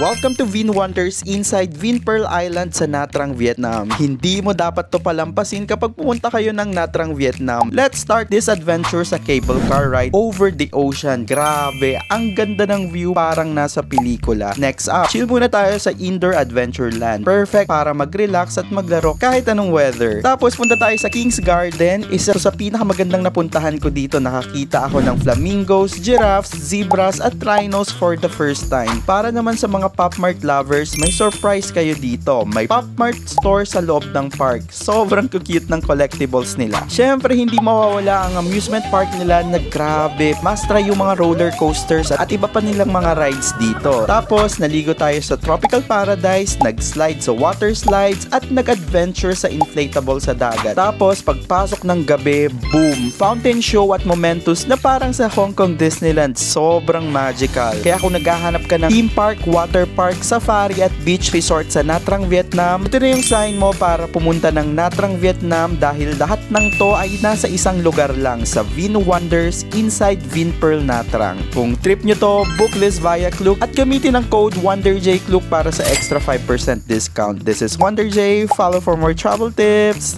Welcome to Vin Wonders inside Vinpearl Island sa Nha Trang, Vietnam. Hindi mo dapat to palampasin kapag pumunta kayo ng Nha Trang, Vietnam. Let's start this adventure sa cable car ride over the ocean. Grabe, ang ganda ng view, parang nasa pelikula. Next up, chill muna tayo sa Indoor Adventureland. Perfect para mag-relax at maglaro kahit anong weather. Tapos punta tayo sa King's Garden. Isa sa pinakamagandang napuntahan ko dito. Nakakita ako ng flamingos, giraffes, zebras at rhinos for the first time. Para naman sa mga Pop Mart lovers, may surprise kayo dito. May Pop Mart store sa loob ng park. Sobrang cute ng collectibles nila. Syempre, hindi mawawala ang amusement park nila na grabe. Mas try yung mga roller coasters at iba pa nilang mga rides dito. Tapos, naligo tayo sa Tropical Paradise, nag-slide sa water slides at nag-adventure sa inflatable sa dagat. Tapos, pagpasok ng gabi, boom! Fountain show at Momentus na parang sa Hong Kong Disneyland. Sobrang magical. Kaya kung naghahanap ka ng theme park, water park, safari at beach resort sa Nha Trang, Vietnam, ito na yung sign mo para pumunta ng Nha Trang, Vietnam dahil lahat ng to ay nasa isang lugar lang sa Vin Wonders inside Vinpearl Nha Trang. Kung trip nyo to, book list via Klook at gamitin ang code WonderJKlook para sa extra 5% discount. This is WonderJ. Follow for more travel tips.